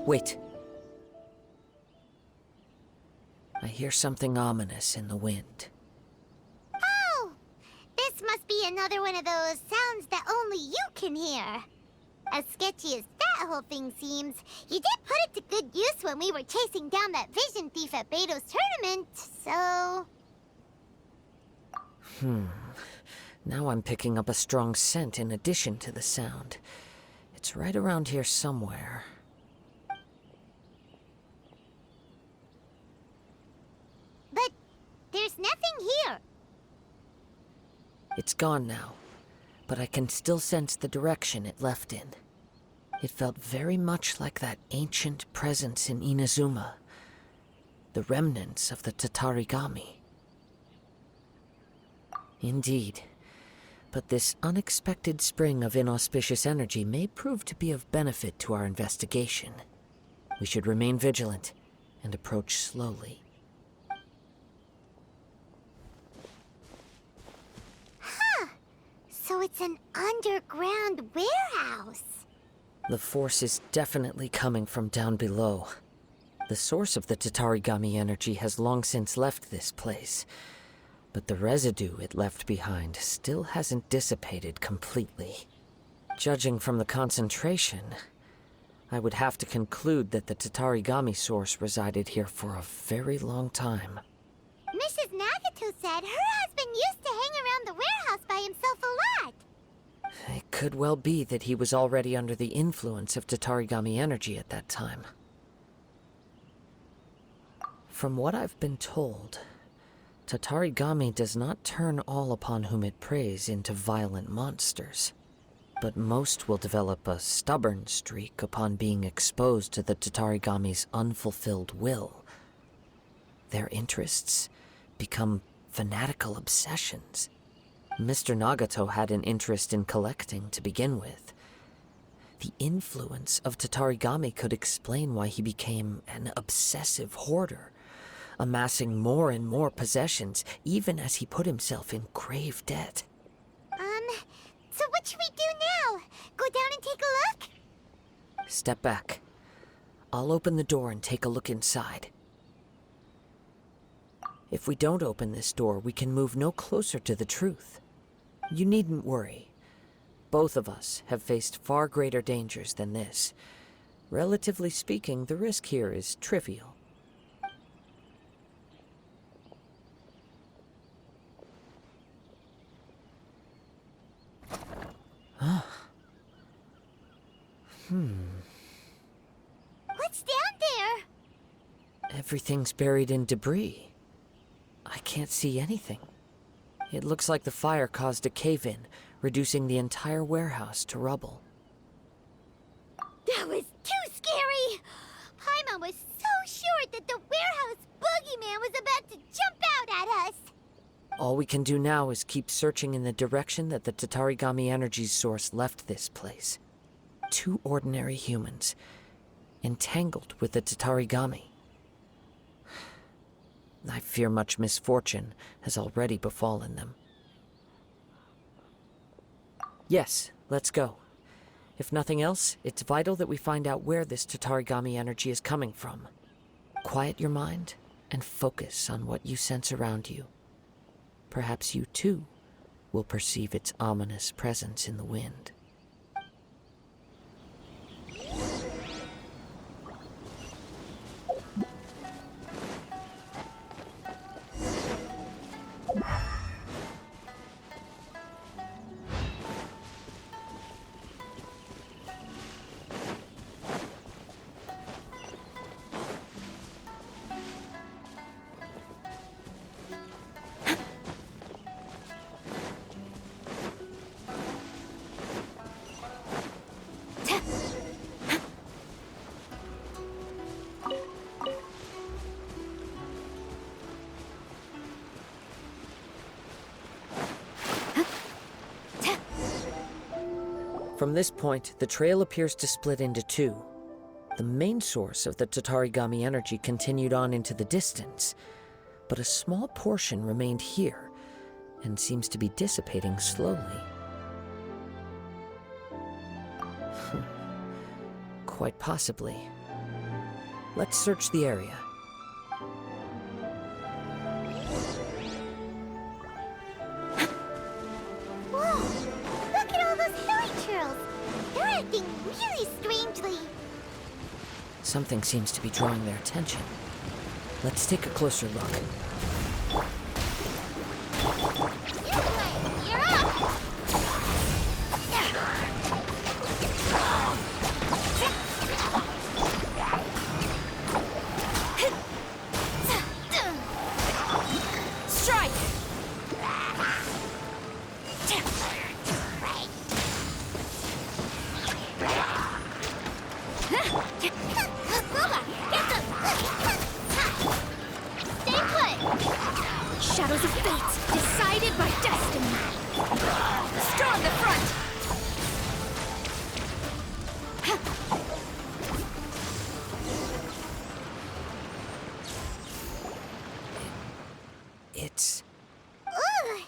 Wait. I hear something ominous in the wind. Oh! This must be another one of those sounds that only you can hear. As sketchy as that whole thing seems, you did put it to good use when we were chasing down that vision thief at Beto's tournament, so... Now I'm picking up a strong scent in addition to the sound. It's right around here somewhere. But there's nothing here. It's gone now, but I can still sense the direction it left in. It felt very much like that ancient presence in Inazuma, the remnants of the Tatarigami. Indeed, but this unexpected spring of inauspicious energy may prove to be of benefit to our investigation. We should remain vigilant and approach slowly. So it's an underground warehouse. The force is definitely coming from down below. The source of the Tatarigami energy has long since left this place, but the residue it left behind still hasn't dissipated completely. Judging from the concentration, I would have to conclude that the Tatarigami source resided here for a very long time. Mrs. Nagato said her husband used to hang around the warehouse by himself a lot. It could well be that he was already under the influence of Tatarigami energy at that time. From what I've been told, Tatarigami does not turn all upon whom it preys into violent monsters, but most will develop a stubborn streak upon being exposed to the Tatarigami's unfulfilled will. Their interests become fanatical obsessions. Mr. Nagato had an interest in collecting to begin with. The influence of Tatarigami could explain why he became an obsessive hoarder, amassing more and more possessions, even as he put himself in grave debt. So what should we do now? Go down and take a look? Step back. I'll open the door and take a look inside. If we don't open this door, we can move no closer to the truth. You needn't worry. Both of us have faced far greater dangers than this. Relatively speaking, the risk here is trivial. What's down there? Everything's buried in debris. I can't see anything. It looks like the fire caused a cave-in, reducing the entire warehouse to rubble. That was too scary! Paimon was so sure that the warehouse boogeyman was about to jump out at us! All we can do now is keep searching in the direction that the Tatarigami energy's source left this place. 2 ordinary humans, entangled with the Tatarigami. I fear much misfortune has already befallen them. Yes, let's go. If nothing else, it's vital that we find out where this Tatarigami energy is coming from. Quiet your mind and focus on what you sense around you. Perhaps you, too, will perceive its ominous presence in the wind. From this point, the trail appears to split into 2. The main source of the Tatarigami energy continued on into the distance, but a small portion remained here and seems to be dissipating slowly. Quite possibly. Let's search the area. Whoa! Look at all those hilly churls! They're acting really strangely. Something seems to be drawing their attention. Let's take a closer look. You're up! Strike! Stay put! Shadows of fate, decided by destiny. Storm the front! It's... Ugh!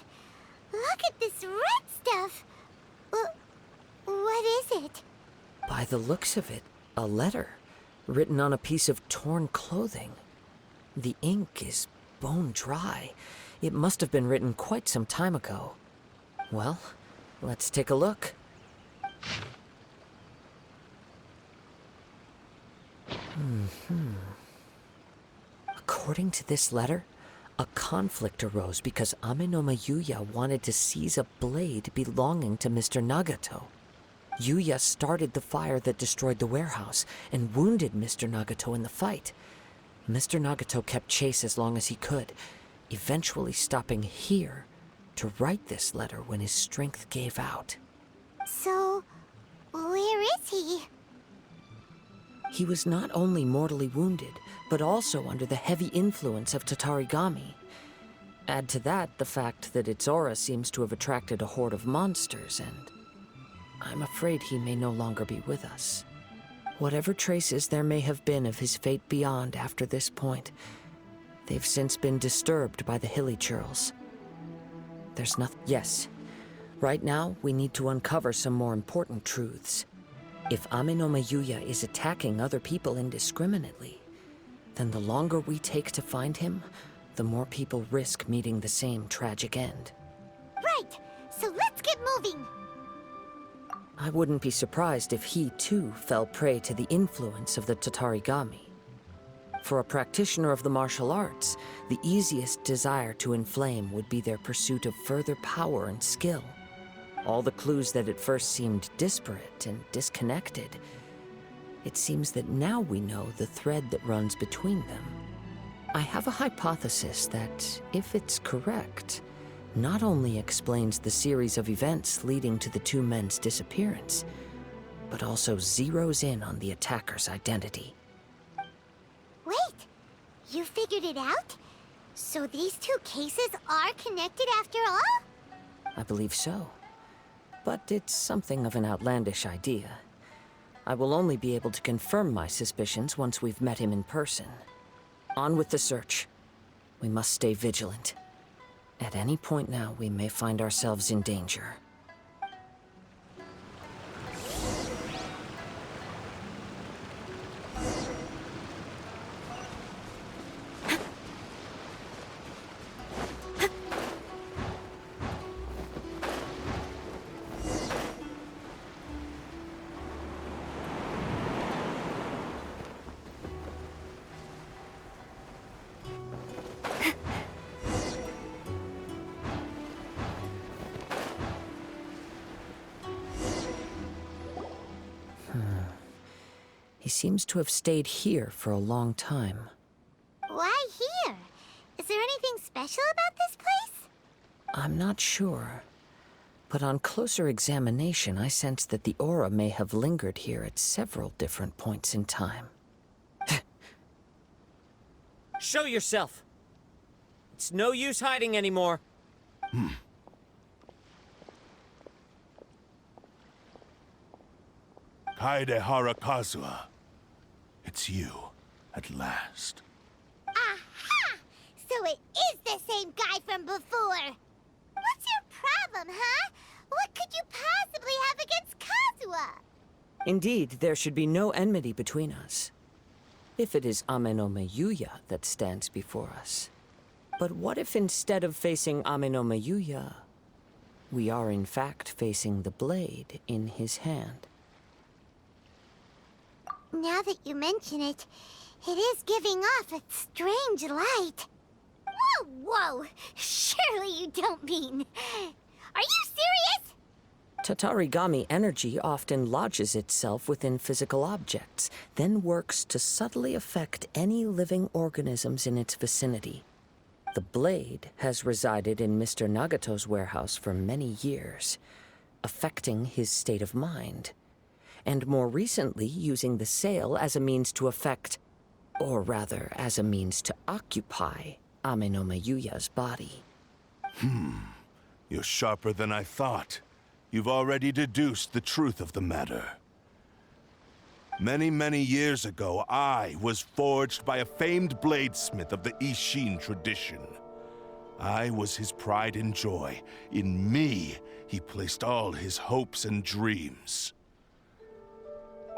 Look at this red stuff! What is it? By the looks of it, a letter written on a piece of torn clothing. The ink is bone dry. It must have been written quite some time ago. Well, let's take a look. According to this letter, a conflict arose because Amenoma Yuya wanted to seize a blade belonging to Mr. Nagato. Yuya started the fire that destroyed the warehouse and wounded Mr. Nagato in the fight. Mr. Nagato kept chase as long as he could, eventually stopping here to write this letter when his strength gave out. So, where is he? He was not only mortally wounded, but also under the heavy influence of Tatarigami. Add to that the fact that its aura seems to have attracted a horde of monsters, and I'm afraid he may no longer be with us. Whatever traces there may have been of his fate beyond after this point, they've since been disturbed by the hilly churls. There's nothing... Yes. Right now, we need to uncover some more important truths. If Amenoma Yuya is attacking other people indiscriminately, then the longer we take to find him, the more people risk meeting the same tragic end. Right! So let's get moving! I wouldn't be surprised if he, too, fell prey to the influence of the Tatarigami. For a practitioner of the martial arts, the easiest desire to inflame would be their pursuit of further power and skill. All the clues that at first seemed disparate and disconnected, it seems that now we know the thread that runs between them. I have a hypothesis that, if it's correct, not only explains the series of events leading to the two men's disappearance, but also zeroes in on the attacker's identity. Wait! You figured it out? So these two cases are connected after all? I believe so. But it's something of an outlandish idea. I will only be able to confirm my suspicions once we've met him in person. On with the search. We must stay vigilant. At any point now, we may find ourselves in danger. He seems to have stayed here for a long time. Why here? Is there anything special about this place? I'm not sure. But on closer examination, I sense that the aura may have lingered here at several different points in time. Show yourself! It's no use hiding anymore. Kaede Harakazua. It's you, at last. Aha! So it is the same guy from before! What's your problem, huh? What could you possibly have against Kazuha? Indeed, there should be no enmity between us. if it is Ame no Miyuya that stands before us. But what if instead of facing Ame no Miyuya, we are in fact facing the blade in his hand? Now that you mention it, it is giving off a strange light. Whoa, whoa! Surely you don't mean... Are you serious? Tatarigami energy often lodges itself within physical objects, then works to subtly affect any living organisms in its vicinity. The blade has resided in Mr. Nagato's warehouse for many years, affecting his state of mind, and more recently using the sale as a means to affect, or rather as a means to occupy, Ame no Miyuya's body. You're sharper than I thought. You've already deduced the truth of the matter. Many, many years ago, I was forged by a famed bladesmith of the Ishin tradition. I was his pride and joy. In me, he placed all his hopes and dreams.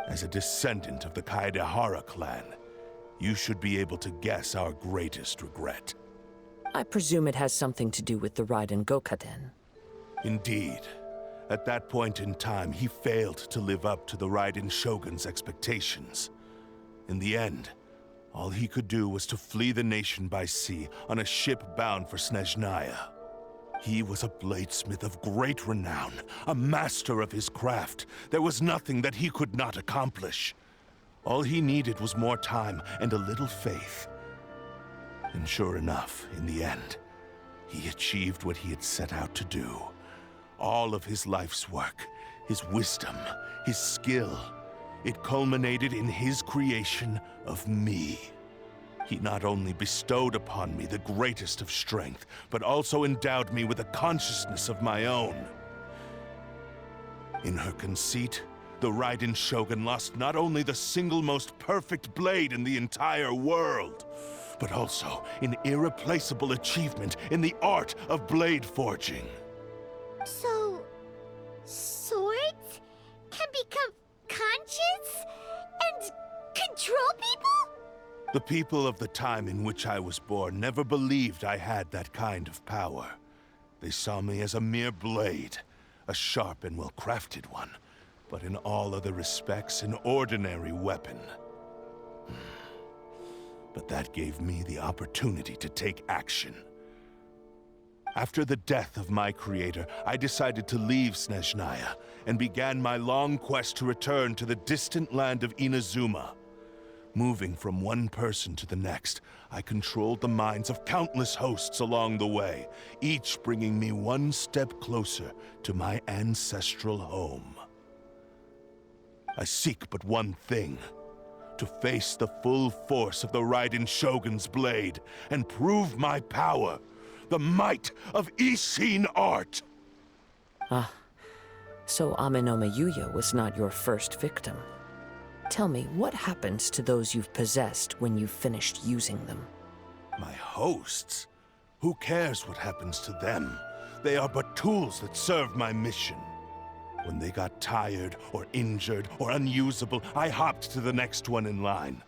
As a descendant of the Kaedehara clan, you should be able to guess our greatest regret. I presume it has something to do with the Raiden Gokaden. Indeed. At that point in time, he failed to live up to the Raiden Shogun's expectations. In the end, all he could do was to flee the nation by sea on a ship bound for Snezhnaya. He was a bladesmith of great renown, a master of his craft. There was nothing that he could not accomplish. All he needed was more time and a little faith. And sure enough, in the end, he achieved what he had set out to do. All of his life's work, his wisdom, his skill, it culminated in his creation of me. He not only bestowed upon me the greatest of strength, but also endowed me with a consciousness of my own. In her conceit, the Raiden Shogun lost not only the single most perfect blade in the entire world, but also an irreplaceable achievement in the art of blade forging. So... swords can become conscious and control people? The people of the time in which I was born never believed I had that kind of power. They saw me as a mere blade, a sharp and well-crafted one, but in all other respects an ordinary weapon. But that gave me the opportunity to take action. After the death of my creator, I decided to leave Snezhnaya and began my long quest to return to the distant land of Inazuma. Moving from one person to the next, I controlled the minds of countless hosts along the way, each bringing me one step closer to my ancestral home. I seek but one thing: to face the full force of the Raiden Shogun's blade and prove my power. The might of Ishin art! So Ame no Miyuya was not your first victim. Tell me, what happens to those you've possessed when you've finished using them? My hosts? Who cares what happens to them? They are but tools that serve my mission. When they got tired, or injured, or unusable, I hopped to the next one in line.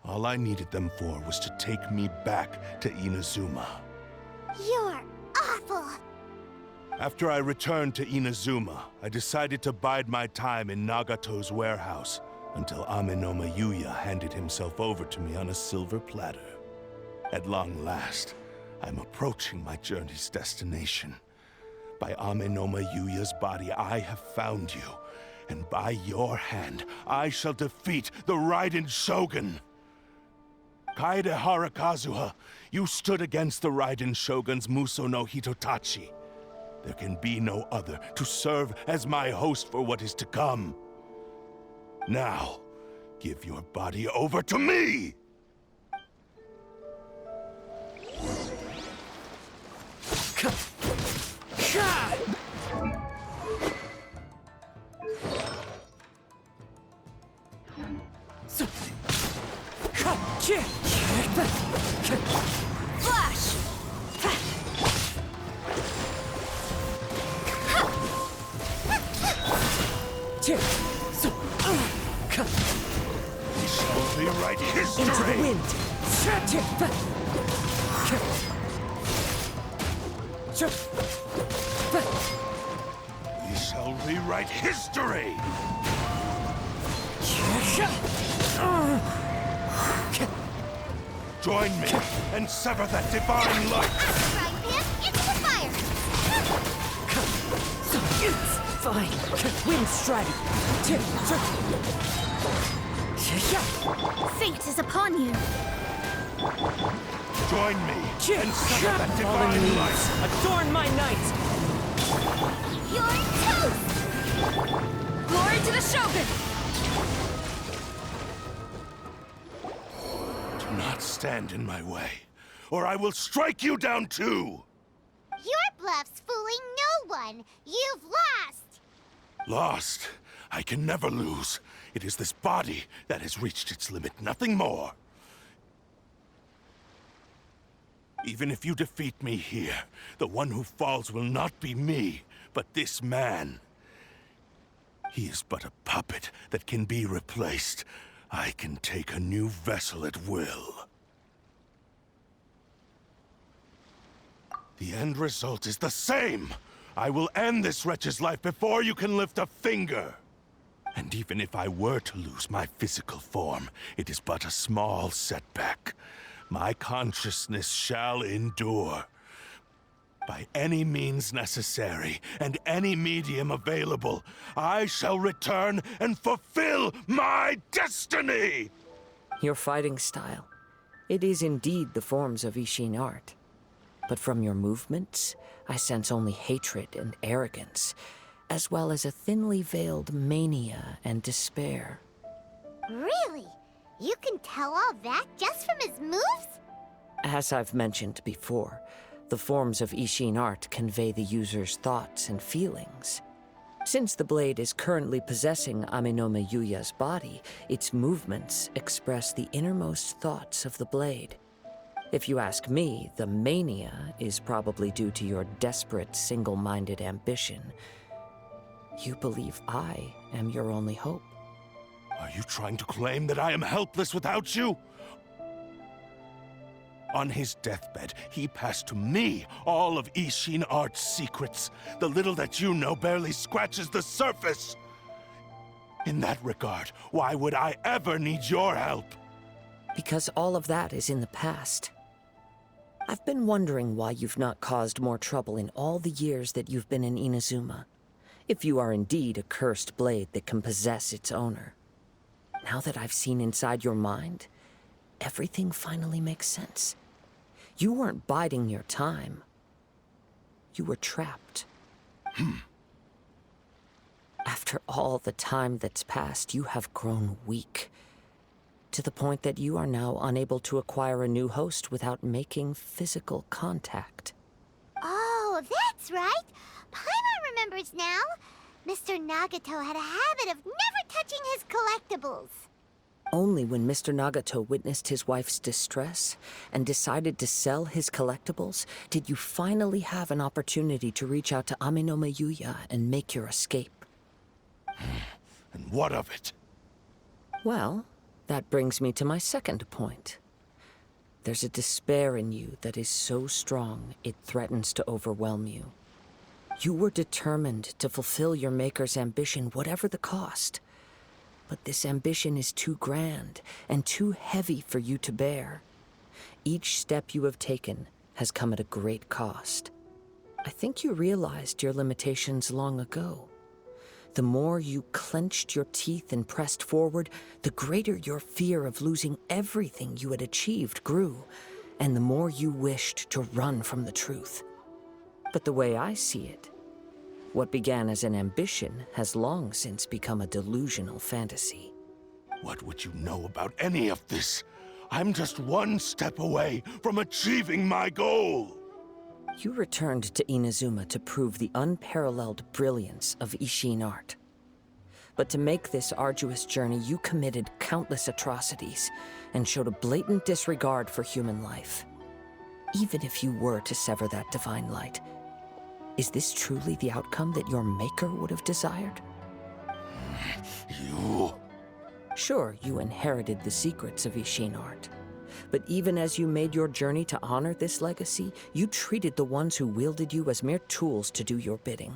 All I needed them for was to take me back to Inazuma. You're awful! After I returned to Inazuma, I decided to bide my time in Nagato's warehouse until Ame no Miyuya handed himself over to me on a silver platter. At long last, I'm approaching my journey's destination. By Ame no Miyuya's body, I have found you, and by your hand, I shall defeat the Raiden Shogun! Kaedehara Kazuha, you stood against the Raiden Shogun's Muso no Hitotachi. There can be no other to serve as my host for what is to come. Now, give your body over to me! Flash! rewrite history! Into the wind! We shall rewrite history! Join me and sever that divine light! Right, Pip, into the fire! Fine. Wind strike. Fate is upon you. Join me and sever that divine light! Adorn my night. You're toast! Glory to the Shogun! Do not stand in my way, or I will strike you down too! Your bluff's fooling no one! You've lost! Lost? I can never lose. It is this body that has reached its limit, nothing more. Even if you defeat me here, the one who falls will not be me, but this man. He is but a puppet that can be replaced. I can take a new vessel at will. The end result is the same! I will end this wretch's life before you can lift a finger! And even if I were to lose my physical form, it is but a small setback. My consciousness shall endure. By any means necessary, and any medium available, I shall return and fulfill my destiny! Your fighting style. It is indeed the forms of Ishin art. But from your movements, I sense only hatred and arrogance, as well as a thinly veiled mania and despair. Really? You can tell all that just from his moves? As I've mentioned before, the forms of Ishin art convey the user's thoughts and feelings. Since the blade is currently possessing Aminome Yuya's body, its movements express the innermost thoughts of the blade. If you ask me, the mania is probably due to your desperate, single-minded ambition. You believe I am your only hope. Are you trying to claim that I am helpless without you? On his deathbed, he passed to me all of Ishin art's secrets. The little that you know barely scratches the surface. In that regard, why would I ever need your help? Because all of that is in the past. I've been wondering why you've not caused more trouble in all the years that you've been in Inazuma. If you are indeed a cursed blade that can possess its owner. Now that I've seen inside your mind, everything finally makes sense. You weren't biding your time. You were trapped. After all the time that's passed, you have grown weak. To the point that you are now unable to acquire a new host without making physical contact. Oh, that's right. Paimon remembers now. Mr. Nagato had a habit of never touching his collectibles. Only when Mr. Nagato witnessed his wife's distress and decided to sell his collectibles did you finally have an opportunity to reach out to Aminome Yuya and make your escape. And what of it? Well, that brings me to my second point. There's a despair in you that is so strong it threatens to overwhelm you. You were determined to fulfill your maker's ambition, whatever the cost. But this ambition is too grand and too heavy for you to bear. Each step you have taken has come at a great cost. I think you realized your limitations long ago. The more you clenched your teeth and pressed forward, the greater your fear of losing everything you had achieved grew, and the more you wished to run from the truth. But the way I see it, what began as an ambition has long since become a delusional fantasy. What would you know about any of this? I'm just one step away from achieving my goal! You returned to Inazuma to prove the unparalleled brilliance of Ishin art. But to make this arduous journey, you committed countless atrocities and showed a blatant disregard for human life. Even if you were to sever that divine light, is this truly the outcome that your maker would have desired? Sure, you inherited the secrets of Ishin art. But even as you made your journey to honor this legacy, you treated the ones who wielded you as mere tools to do your bidding.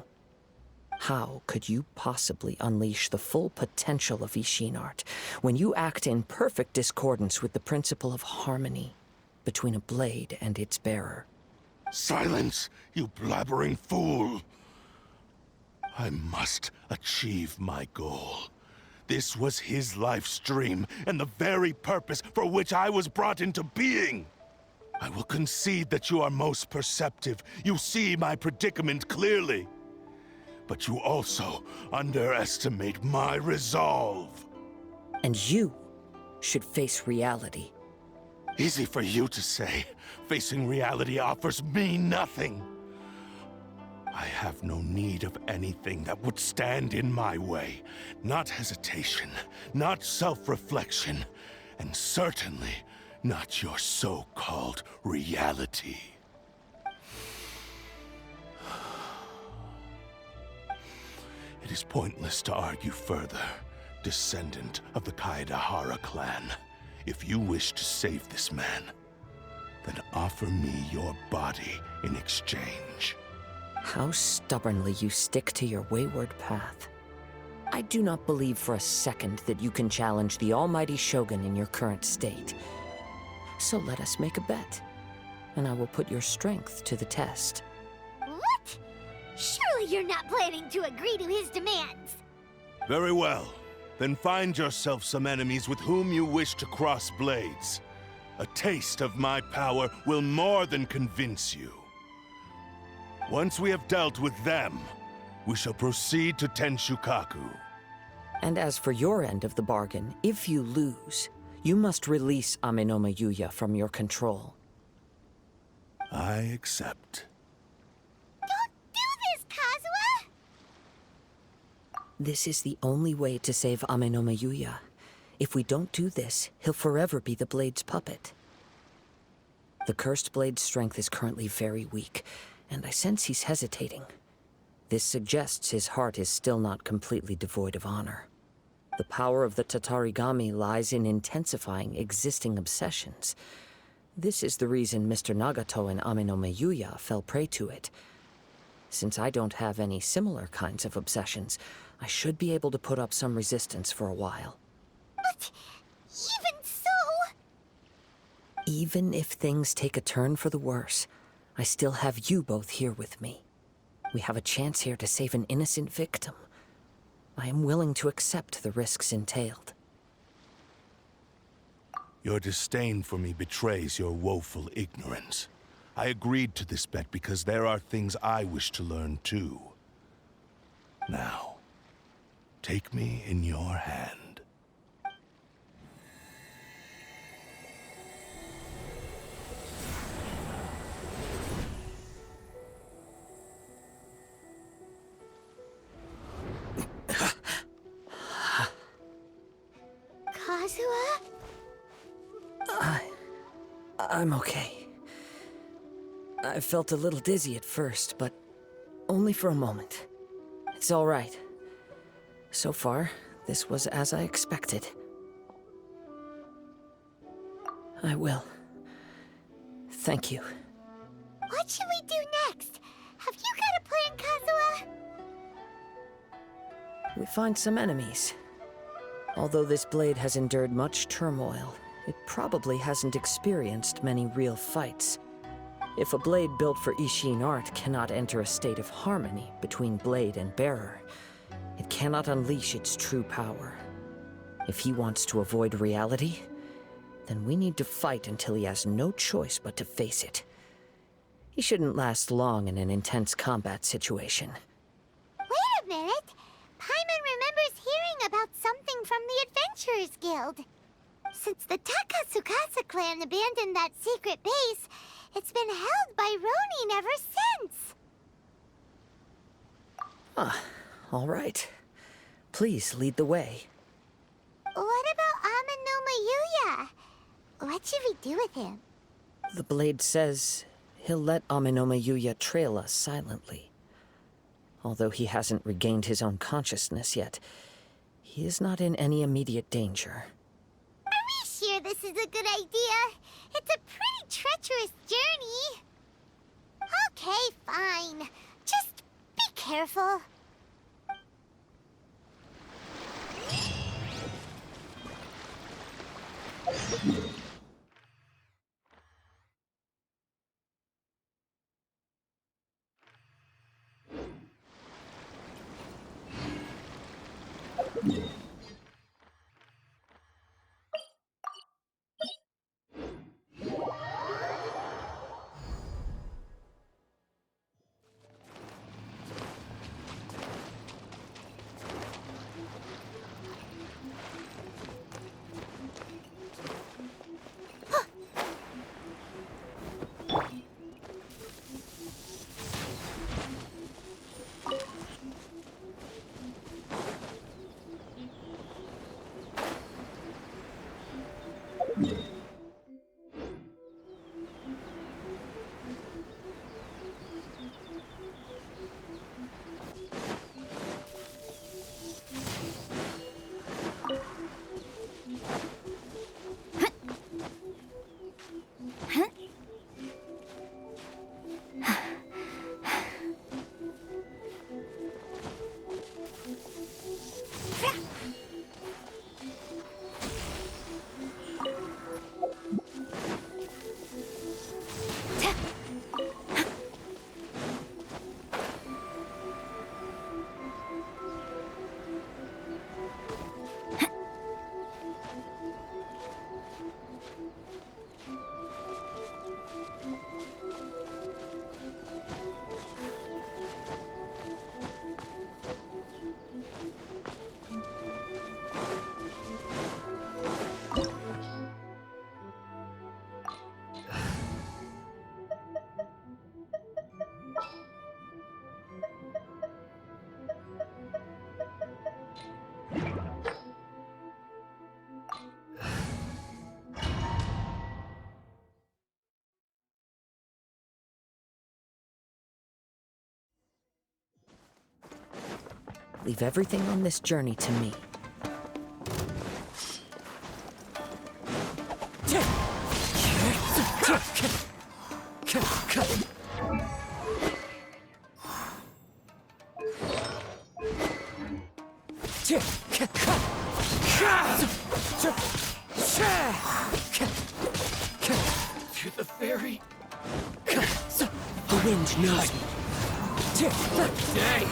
How could you possibly unleash the full potential of Ishin art when you act in perfect discordance with the principle of harmony between a blade and its bearer? Silence, you blabbering fool! I must achieve my goal. This was his life's dream, and the very purpose for which I was brought into being. I will concede that you are most perceptive. You see my predicament clearly. But you also underestimate my resolve. And you should face reality. Easy for you to say. Facing reality offers me nothing. I have no need of anything that would stand in my way. Not hesitation, not self-reflection, and certainly not your so-called reality. It is pointless to argue further, descendant of the Kaedahara clan. If you wish to save this man, then offer me your body in exchange. How stubbornly you stick to your wayward path. I do not believe for a second that you can challenge the almighty Shogun in your current state. So let us make a bet, and I will put your strength to the test. What? Surely you're not planning to agree to his demands. Very well. Then find yourself some enemies with whom you wish to cross blades. A taste of my power will more than convince you. Once we have dealt with them, we shall proceed to Tenshukaku. And as for your end of the bargain, if you lose, you must release Amenoma Yuya from your control. I accept. Don't do this, Kazuha! This is the only way to save Amenoma Yuya. If we don't do this, he'll forever be the Blade's puppet. The Cursed Blade's strength is currently very weak, and I sense he's hesitating. This suggests his heart is still not completely devoid of honor. The power of the Tatarigami lies in intensifying existing obsessions. This is the reason Mr. Nagato and Amenoma Yuya fell prey to it. Since I don't have any similar kinds of obsessions, I should be able to put up some resistance for a while. But even so... Even if things take a turn for the worse, I still have you both here with me. We have a chance here to save an innocent victim. I am willing to accept the risks entailed. Your disdain for me betrays your woeful ignorance. I agreed to this bet because there are things I wish to learn too. Now, take me in your hand. Kazuha? I'm okay. I felt a little dizzy at first, but only for a moment. It's all right. So far, this was as I expected. I will. Thank you. What should we do next? Have you got a plan, Kazuha? We find some enemies. Although this blade has endured much turmoil, it probably hasn't experienced many real fights. If a blade built for Ishin art cannot enter a state of harmony between blade and bearer, it cannot unleash its true power. If he wants to avoid reality, then we need to fight until he has no choice but to face it. He shouldn't last long in an intense combat situation. Wait a minute! Paimon remembers hearing about something from the Adventurers Guild. Since the Takasukasa clan abandoned that secret base, it's been held by Ronin ever since. All right. Please lead the way. What about Amenoma Yuya? What should we do with him? The blade says he'll let Amenoma Yuya trail us silently. Although he hasn't regained his own consciousness yet, He is not in any immediate danger. Are we sure this is a good idea? It's a pretty treacherous journey. Okay, fine. Just be careful. Leave everything on this journey to me. To the ferry. The wind knows me. Day.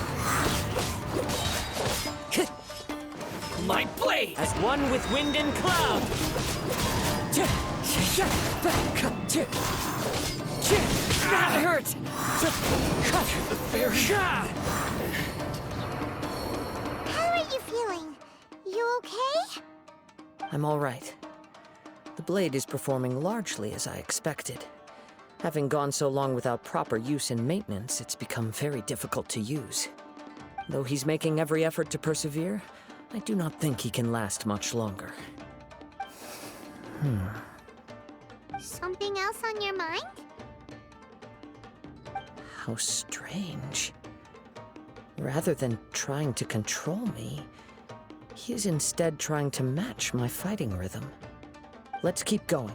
My blade! As one with wind and cloud! That hurt! To the ferry. How are you feeling? You okay? I'm all right. The blade is performing largely as I expected. Having gone so long without proper use and maintenance, it's become very difficult to use. Though he's making every effort to persevere, I do not think he can last much longer. Something else on your mind? How strange. Rather than trying to control me, he is instead trying to match my fighting rhythm. Let's keep going.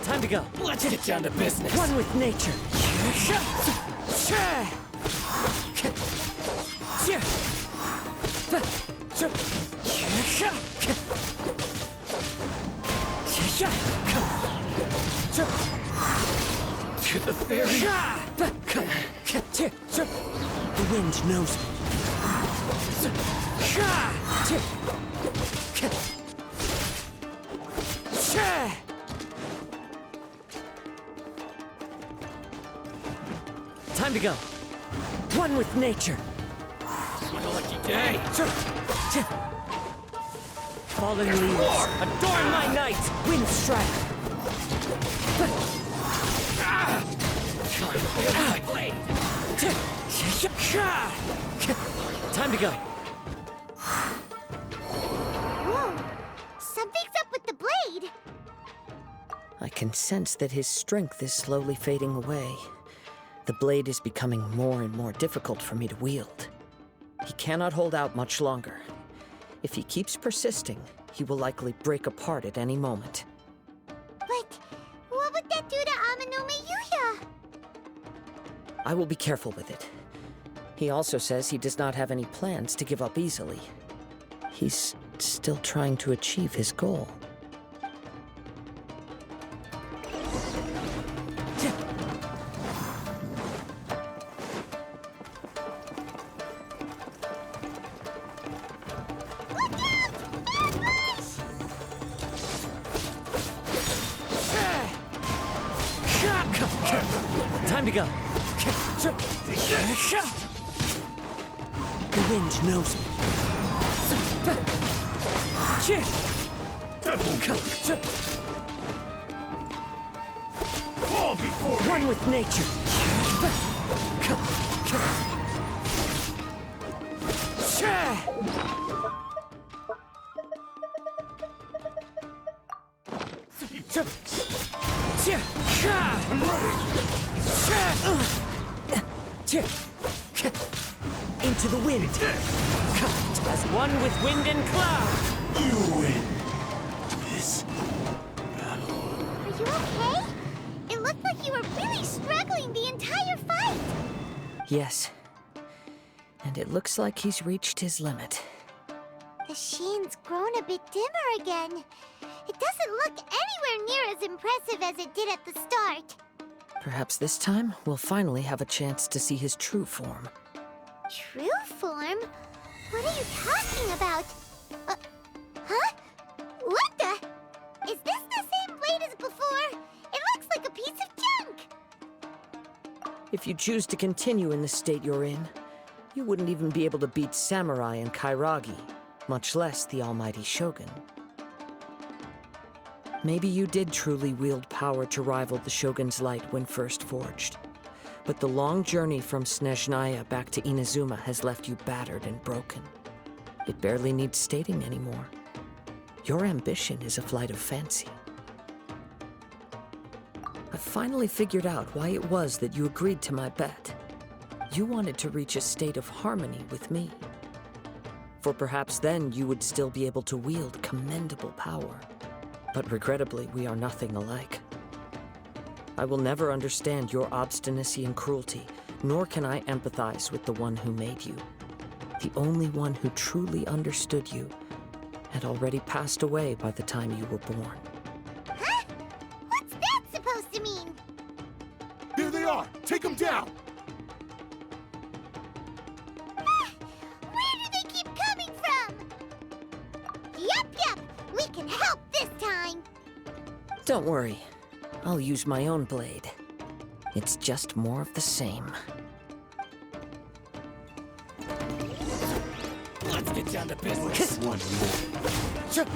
Time to go. Let's get down to business. One with nature. To the ferry. The wind knows me. Time to go. One with nature. What a lucky day. Fallen leaves, adorn my night! Wind strike! Time to go. Whoa! Something's up with the blade! I can sense that his strength is slowly fading away. The blade is becoming more and more difficult for me to wield. He cannot hold out much longer. If he keeps persisting, he will likely break apart at any moment. But what would that do to Amanome Yuya? I will be careful with it. He also says he does not have any plans to give up easily. He's still trying to achieve his goal. Time to go. The wind knows me. Fall before One with nature. Into the wind. As one with wind and cloud. you win this. Are you okay? It looked like you were really struggling the entire fight! Yes. And it looks like he's reached his limit. The sheen's grown a bit dimmer again. It doesn't look anywhere near as impressive as it did at the start. Perhaps this time we'll finally have a chance to see his true form. True form? What are you talking about? Huh? What the? Is this the same blade as before? It looks like a piece of junk! If you choose to continue in the state you're in, you wouldn't even be able to beat Samurai and Kairagi, much less the almighty Shogun. Maybe you did truly wield power to rival the Shogun's light when first forged. But the long journey from Snezhnaya back to Inazuma has left you battered and broken. It barely needs stating anymore. Your ambition is a flight of fancy. I finally figured out why it was that you agreed to my bet. You wanted to reach a state of harmony with me. For perhaps then you would still be able to wield commendable power. But regrettably, we are nothing alike. I will never understand your obstinacy and cruelty, nor can I empathize with the one who made you. The only one who truly understood you had already passed away by the time you were born. Huh? What's that supposed to mean? Here they are! Take them down! Where do they keep coming from? Yup, we can help this time! Don't worry. I'll use my own blade. It's just more of the same. Let's get down to business. One more.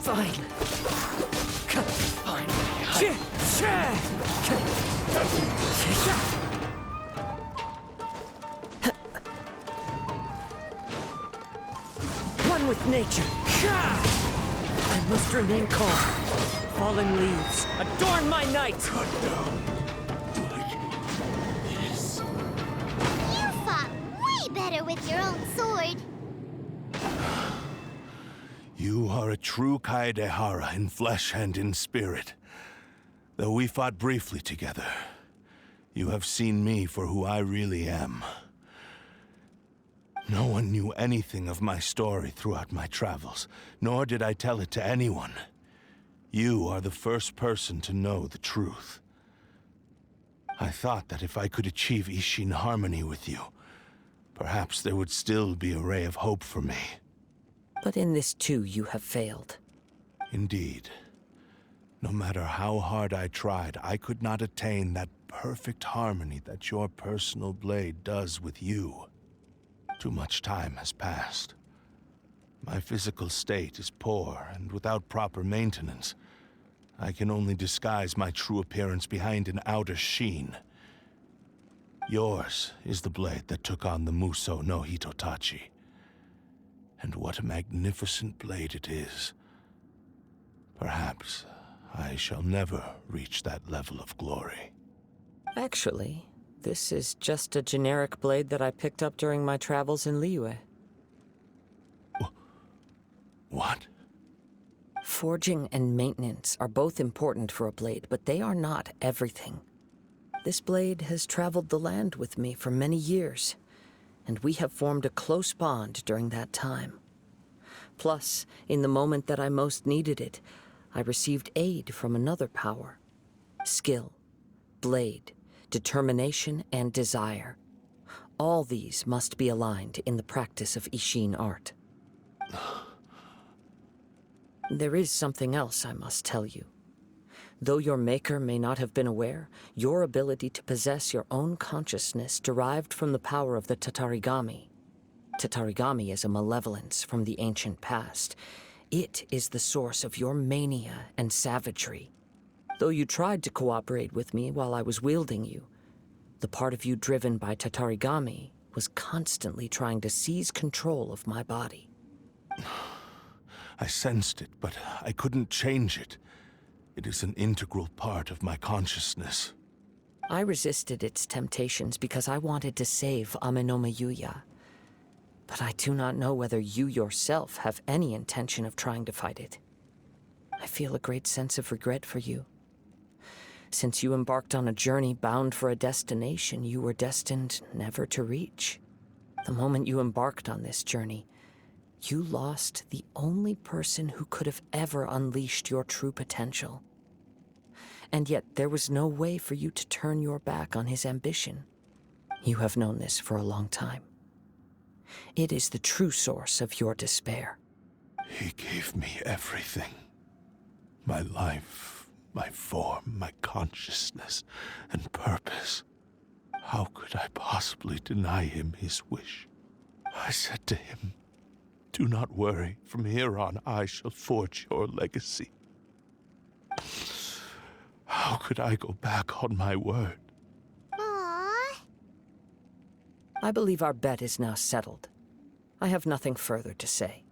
Fine. One with nature. I must remain calm. Fallen leaves, adorn my night! Cut down. Like this. You fought way better with your own sword. You are a true Kaedehara in flesh and in spirit. Though we fought briefly together, you have seen me for who I really am. No one knew anything of my story throughout my travels, nor did I tell it to anyone. You are the first person to know the truth. I thought that if I could achieve Ishin harmony with you, perhaps there would still be a ray of hope for me. But in this too, you have failed. Indeed. No matter how hard I tried, I could not attain that perfect harmony that your personal blade does with you. Too much time has passed. My physical state is poor, and without proper maintenance, I can only disguise my true appearance behind an outer sheen. Yours is the blade that took on the Muso no Hitotachi. And what a magnificent blade it is. Perhaps I shall never reach that level of glory. Actually, this is just a generic blade that I picked up during my travels in Liyue. What? Forging and maintenance are both important for a blade, but they are not everything. This blade has traveled the land with me for many years, and we have formed a close bond during that time. Plus, in the moment that I most needed it, I received aid from another power. Skill, blade, determination, and desire. All these must be aligned in the practice of Ishin art. There is something else I must tell you. Though your maker may not have been aware, your ability to possess your own consciousness derived from the power of the Tatarigami. Tatarigami is a malevolence from the ancient past. It is the source of your mania and savagery. Though you tried to cooperate with me while I was wielding you, the part of you driven by Tatarigami was constantly trying to seize control of my body. I sensed it, but I couldn't change it. It is an integral part of my consciousness. I resisted its temptations because I wanted to save Amenoma Yuya. But I do not know whether you yourself have any intention of trying to fight it. I feel a great sense of regret for you. Since you embarked on a journey bound for a destination you were destined never to reach. The moment you embarked on this journey, you lost the only person who could have ever unleashed your true potential. And yet there was no way for you to turn your back on his ambition. You have known this for a long time. It is the true source of your despair. He gave me everything. My life, my form, my consciousness, and purpose. How could I possibly deny him his wish? I said to him, "Do not worry. From here on, I shall forge your legacy." How could I go back on my word? Aww. I believe our bet is now settled. I have nothing further to say.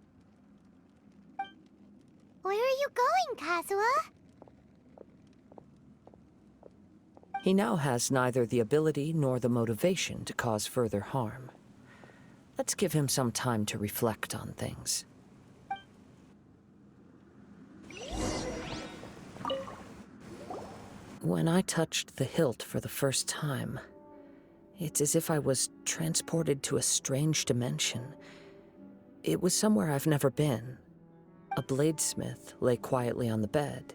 Where are you going, Kazuha? He now has neither the ability nor the motivation to cause further harm. Let's give him some time to reflect on things. When I touched the hilt for the first time, it's as if I was transported to a strange dimension. It was somewhere I've never been. A bladesmith lay quietly on the bed,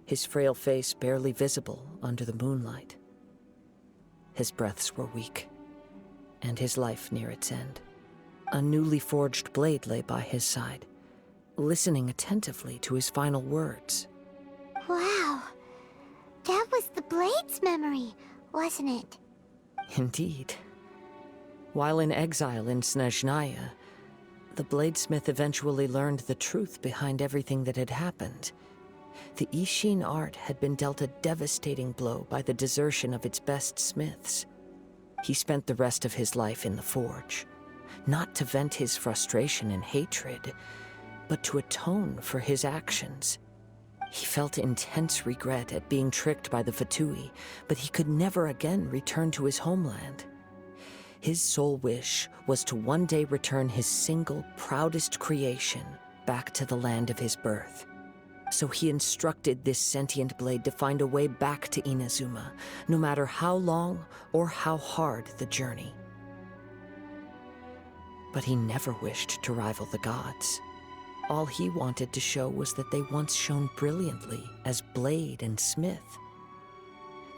his frail face barely visible under the moonlight. His breaths were weak, and his life near its end. A newly forged blade lay by his side, listening attentively to his final words. Wow. That was the Blade's memory, wasn't it? Indeed. While in exile in Snezhnaya, the bladesmith eventually learned the truth behind everything that had happened. The Ishin art had been dealt a devastating blow by the desertion of its best smiths. He spent the rest of his life in the forge, not to vent his frustration and hatred, but to atone for his actions. He felt intense regret at being tricked by the Fatui, but he could never again return to his homeland. His sole wish was to one day return his single, proudest creation back to the land of his birth. So he instructed this sentient blade to find a way back to Inazuma, no matter how long or how hard the journey. But he never wished to rival the gods. All he wanted to show was that they once shone brilliantly as blade and smith,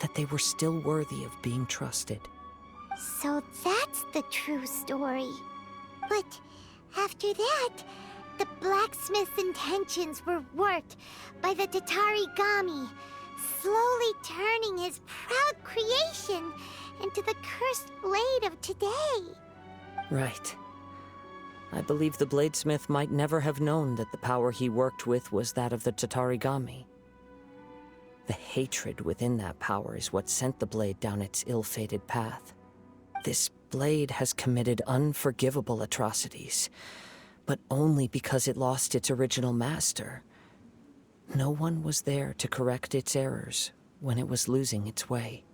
that they were still worthy of being trusted. So that's the true story. But after that, the blacksmith's intentions were worked by the Tatarigami, slowly turning his proud creation into the cursed blade of today. Right. I believe the bladesmith might never have known that the power he worked with was that of the Tatarigami. The hatred within that power is what sent the blade down its ill-fated path. This blade has committed unforgivable atrocities, but only because it lost its original master. No one was there to correct its errors when it was losing its way.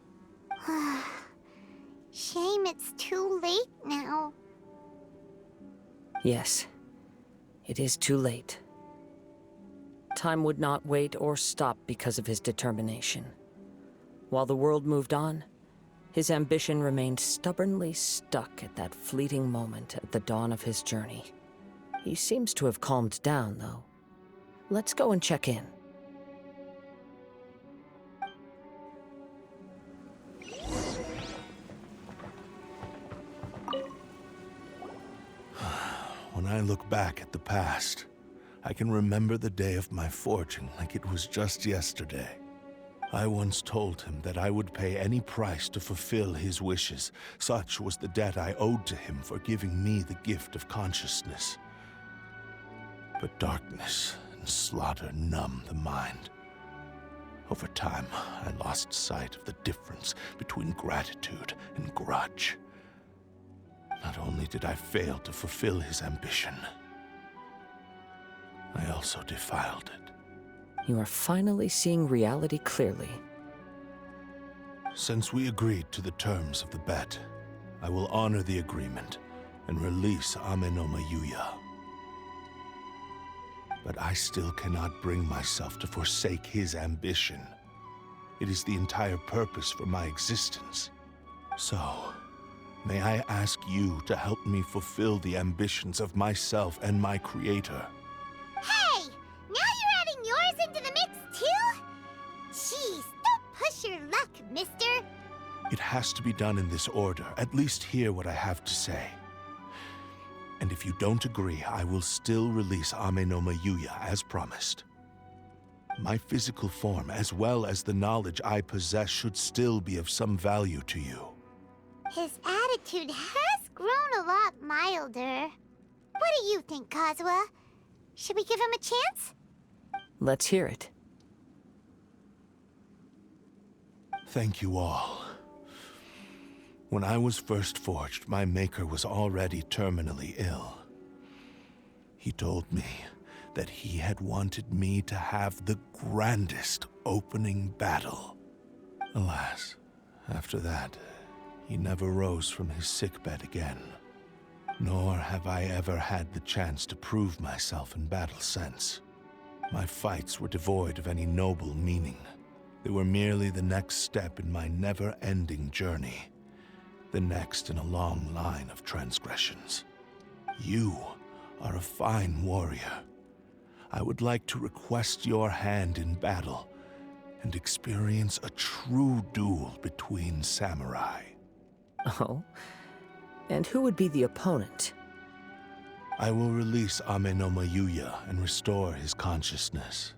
Shame it's too late now. Yes, it is too late. Time would not wait or stop because of his determination. While the world moved on, his ambition remained stubbornly stuck at that fleeting moment at the dawn of his journey. He seems to have calmed down, though. Let's go and check in. When I look back at the past, I can remember the day of my forging like it was just yesterday. I once told him that I would pay any price to fulfill his wishes. Such was the debt I owed to him for giving me the gift of consciousness. But darkness and slaughter numb the mind. Over time, I lost sight of the difference between gratitude and grudge. Not only did I fail to fulfill his ambition, I also defiled it. You are finally seeing reality clearly. Since we agreed to the terms of the bet, I will honor the agreement and release Amenoma Yuya. But I still cannot bring myself to forsake his ambition. It is the entire purpose for my existence. So, may I ask you to help me fulfill the ambitions of myself and my creator? Hey! Now you're adding yours into the mix, too? Jeez, don't push your luck, mister. It has to be done in this order. At least hear what I have to say. And if you don't agree, I will still release Amenoma Yuya as promised. My physical form, as well as the knowledge I possess, should still be of some value to you. His attitude has grown a lot milder. What do you think, Kazuha? Should we give him a chance? Let's hear it. Thank you all. When I was first forged, my maker was already terminally ill. He told me that he had wanted me to have the grandest opening battle. Alas, after that, he never rose from his sickbed again. Nor have I ever had the chance to prove myself in battle since. My fights were devoid of any noble meaning. They were merely the next step in my never-ending journey. The next in a long line of transgressions. You are a fine warrior. I would like to request your hand in battle and experience a true duel between samurai. Oh? And who would be the opponent? I will release Amenoma Yuya and restore his consciousness.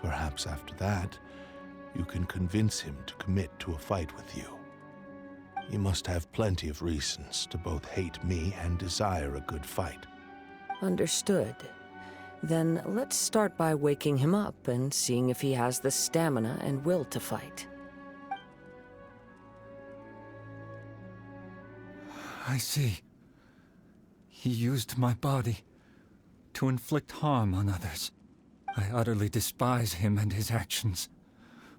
Perhaps after that, you can convince him to commit to a fight with you. He must have plenty of reasons to both hate me and desire a good fight. Understood. Then let's start by waking him up and seeing if he has the stamina and will to fight. I see. He used my body to inflict harm on others. I utterly despise him and his actions.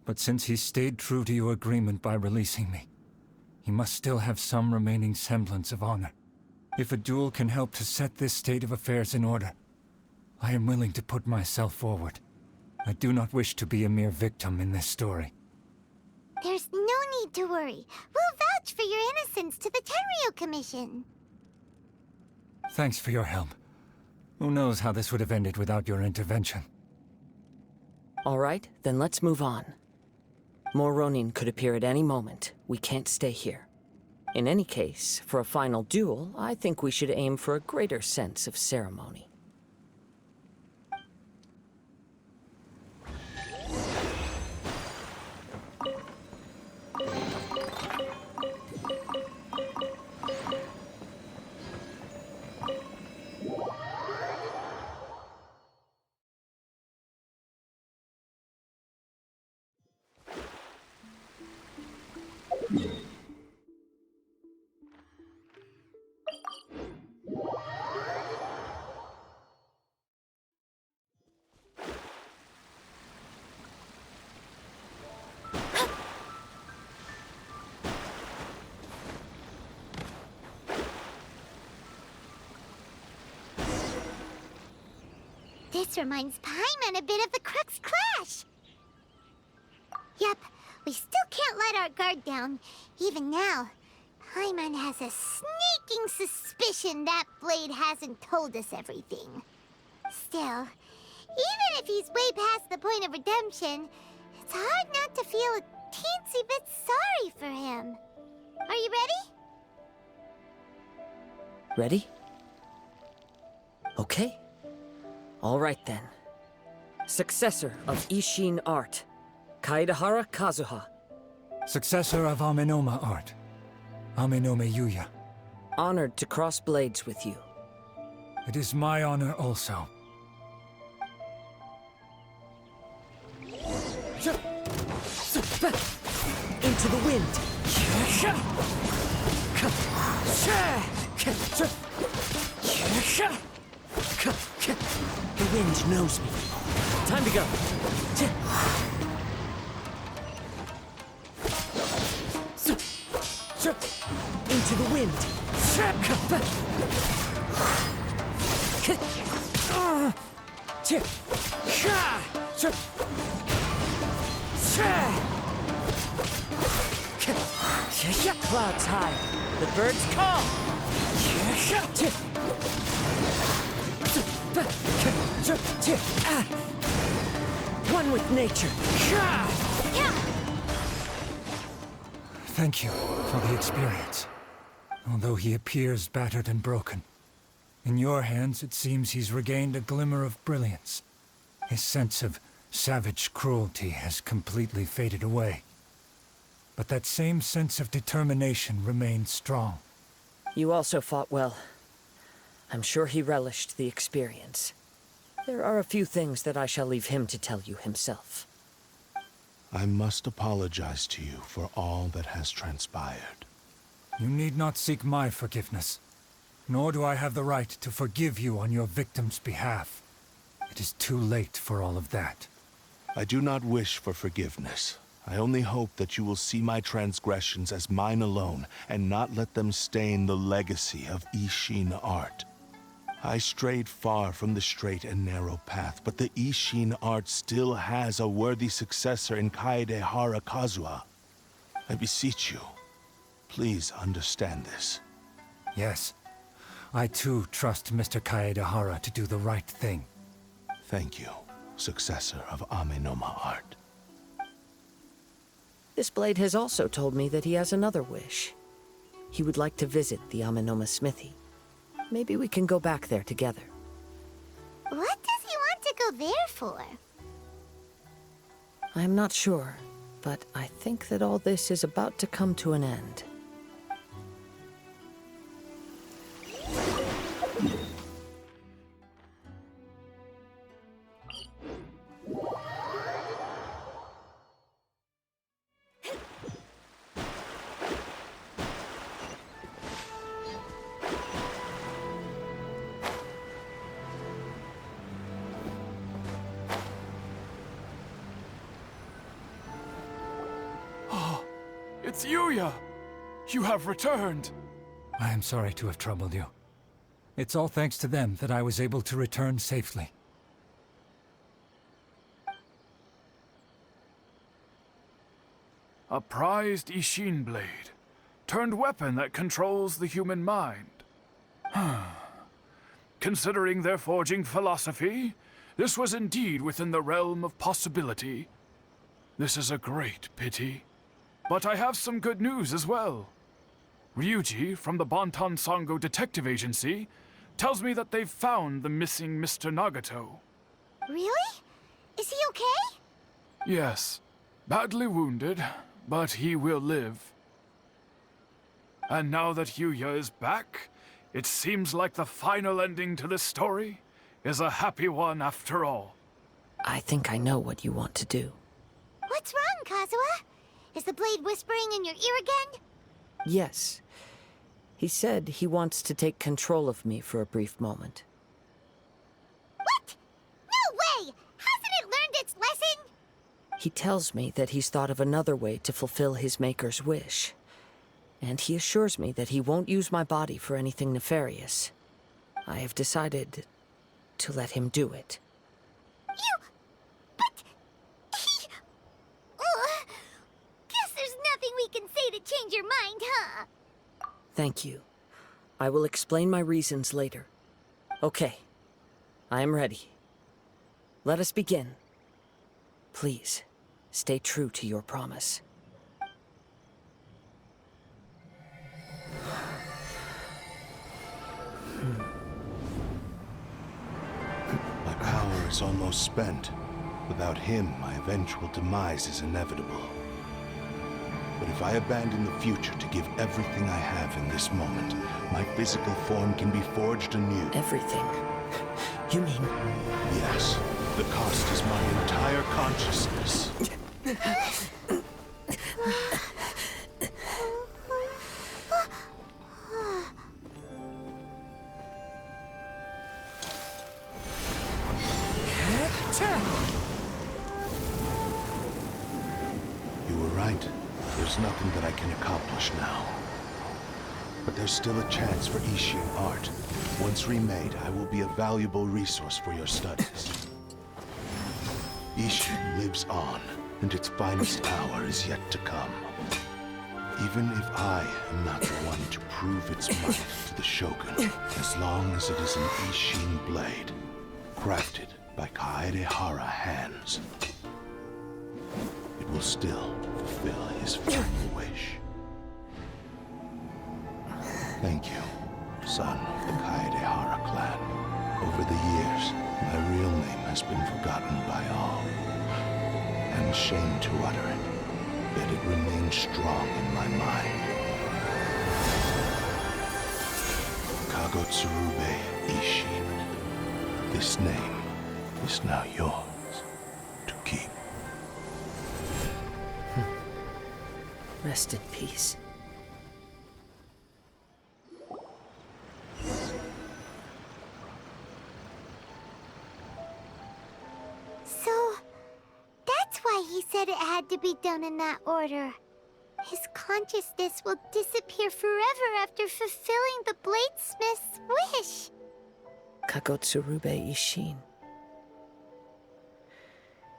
But since he stayed true to your agreement by releasing me, he must still have some remaining semblance of honor. If a duel can help to set this state of affairs in order, I am willing to put myself forward. I do not wish to be a mere victim in this story. There's no need to worry. We'll vouch for your innocence to the Tenryu Commission. Thanks for your help. Who knows how this would have ended without your intervention? All right, then let's move on. More Ronin could appear at any moment. We can't stay here. In any case, for a final duel, I think we should aim for a greater sense of ceremony. This reminds Paimon a bit of the Crux Clash. Yep, we still can't let our guard down. Even now, Paimon has a sneaking suspicion that Blade hasn't told us everything. Still, even if he's way past the point of redemption, it's hard not to feel a teensy bit sorry for him. Are you ready? Ready? Okay. All right then. Successor of Ishin art, Kaedahara Kazuha. Successor of Amenoma art, Amenome Yuya. Honored to cross blades with you. It is my honor also. Into the wind. The wind knows me. Time to go. Into the wind. Clouds high. The birds call. One with nature. Thank you for the experience. Although he appears battered and broken. In your hands, it seems he's regained a glimmer of brilliance. His sense of savage cruelty has completely faded away. But that same sense of determination remains strong. You also fought well. I'm sure he relished the experience. There are a few things that I shall leave him to tell you himself. I must apologize to you for all that has transpired. You need not seek my forgiveness. Nor do I have the right to forgive you on your victim's behalf. It is too late for all of that. I do not wish for forgiveness. I only hope that you will see my transgressions as mine alone, and not let them stain the legacy of Ishin art. I strayed far from the straight and narrow path, but the Ishin art still has a worthy successor in Kaedehara Kazuha. I beseech you, please understand this. Yes, I too trust Mr. Kaedehara to do the right thing. Thank you, successor of Amenoma art. This blade has also told me that he has another wish. He would like to visit the Amenoma smithy. Maybe we can go back there together. What does he want to go there for? I'm not sure, but I think that all this is about to come to an end. It's Yuya! You have returned! I am sorry to have troubled you. It's all thanks to them that I was able to return safely. A prized Ishin blade, turned weapon that controls the human mind. Considering their forging philosophy, this was indeed within the realm of possibility. This is a great pity. But I have some good news as well. Ryuji, from the Bonton Sango Detective Agency, tells me that they've found the missing Mr. Nagato. Really? Is he okay? Yes, badly wounded, but he will live. And now that Yuya is back, it seems like the final ending to this story is a happy one after all. I think I know what you want to do. What's wrong, Kazuha? Is the blade whispering in your ear again? Yes. He said he wants to take control of me for a brief moment. What? No way! Hasn't it learned its lesson? He tells me that he's thought of another way to fulfill his maker's wish. And he assures me that he won't use my body for anything nefarious. I have decided to let him do it. Thank you. I will explain my reasons later. Okay. I am ready. Let us begin. Please, stay true to your promise. My power is almost spent. Without him, my eventual demise is inevitable. But if I abandon the future to give everything I have in this moment, my physical form can be forged anew. Everything? You mean... Yes. The cost is my entire consciousness. You were right. There's nothing that I can accomplish now. But there's still a chance for Ishin art. Once remade, I will be a valuable resource for your studies. Ishin lives on, and its finest hour is yet to come. Even if I am not the one to prove its might to the Shogun, as long as it is an Ishin blade, crafted by Kaedehara hands, it will still fulfill his final wish. Thank you, son of the Kaedehara clan. Over the years, my real name has been forgotten by all. I'm ashamed to utter it, yet it remains strong in my mind. Kagotsurube Ishin. This name is now yours to keep. Rest in peace. So, that's why he said it had to be done in that order. His consciousness will disappear forever after fulfilling the bladesmith's wish. Kagotsurube Ishin.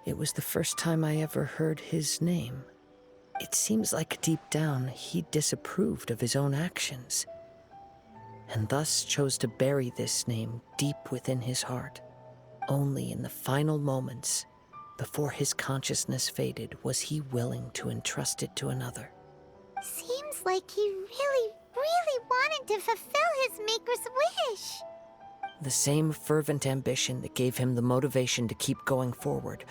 It was the first time I ever heard his name. It seems like deep down he disapproved of his own actions, and thus chose to bury this name deep within his heart. Only in the final moments, before his consciousness faded, was he willing to entrust it to another. Seems like he really, really wanted to fulfill his maker's wish. The same fervent ambition that gave him the motivation to keep going forward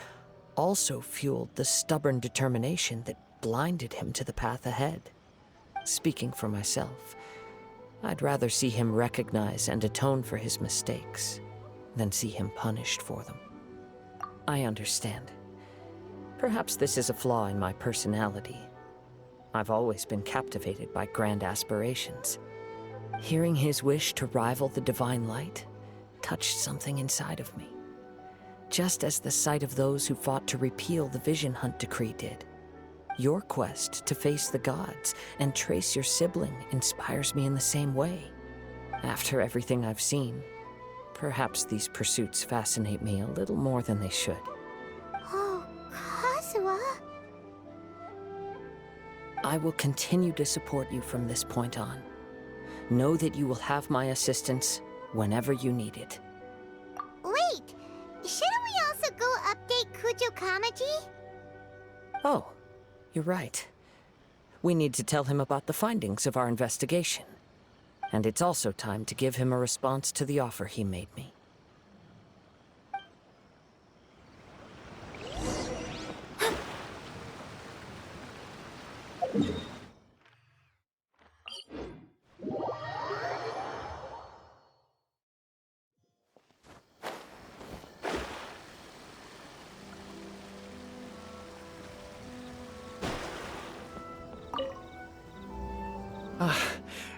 also fueled the stubborn determination that blinded him to the path ahead. Speaking for myself, I'd rather see him recognize and atone for his mistakes than see him punished for them. I understand. Perhaps this is a flaw in my personality. I've always been captivated by grand aspirations. Hearing his wish to rival the divine light touched something inside of me, just as the sight of those who fought to repeal the Vision Hunt decree did. Your quest to face the gods and trace your sibling inspires me in the same way. After everything I've seen, perhaps these pursuits fascinate me a little more than they should. Oh, Kazuha. I will continue to support you from this point on. Know that you will have my assistance whenever you need it. Wait, shouldn't we also go update Kujo Kamaji? Oh, you're right. We need to tell him about the findings of our investigation. And it's also time to give him a response to the offer he made me.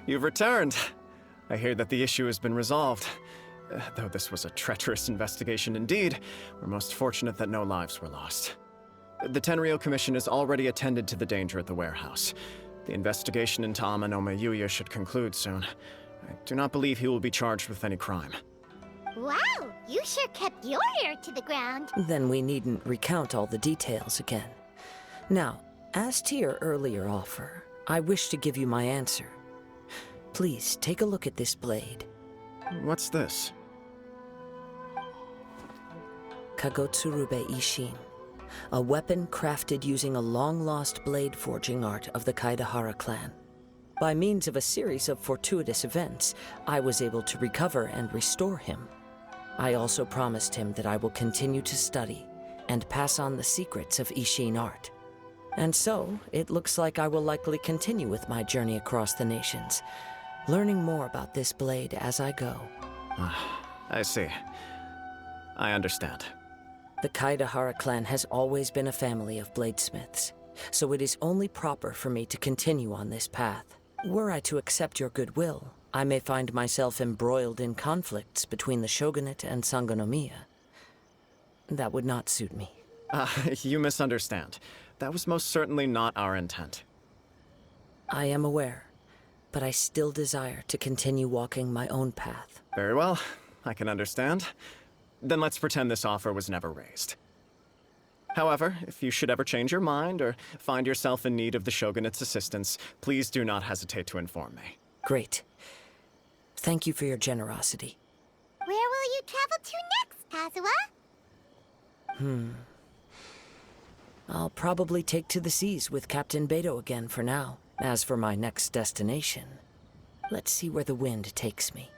You've returned. I hear that the issue has been resolved. Though this was a treacherous investigation indeed, we're most fortunate that no lives were lost. The Tenryou Commission has already attended to the danger at the warehouse. The investigation into Amanome Yuya should conclude soon. I do not believe he will be charged with any crime. Wow, you sure kept your ear to the ground. Then we needn't recount all the details again. Now, as to your earlier offer, I wish to give you my answer. Please, take a look at this blade. What's this? Kagotsurube Ishin. A weapon crafted using a long-lost blade forging art of the Kaidahara clan. By means of a series of fortuitous events, I was able to recover and restore him. I also promised him that I will continue to study and pass on the secrets of Ishin art. And so, it looks like I will likely continue with my journey across the nations, learning more about this blade as I go. I see. I understand. The Kaidahara clan has always been a family of bladesmiths, so it is only proper for me to continue on this path. Were I to accept your goodwill, I may find myself embroiled in conflicts between the shogunate and Sangonomiya. That would not suit me. You misunderstand. That was most certainly not our intent. I am aware, but I still desire to continue walking my own path. Very well. I can understand. Then let's pretend this offer was never raised. However, if you should ever change your mind or find yourself in need of the Shogunate's assistance, please do not hesitate to inform me. Great. Thank you for your generosity. Where will you travel to next, Kazuha? I'll probably take to the seas with Captain Beto again for now. As for my next destination, let's see where the wind takes me.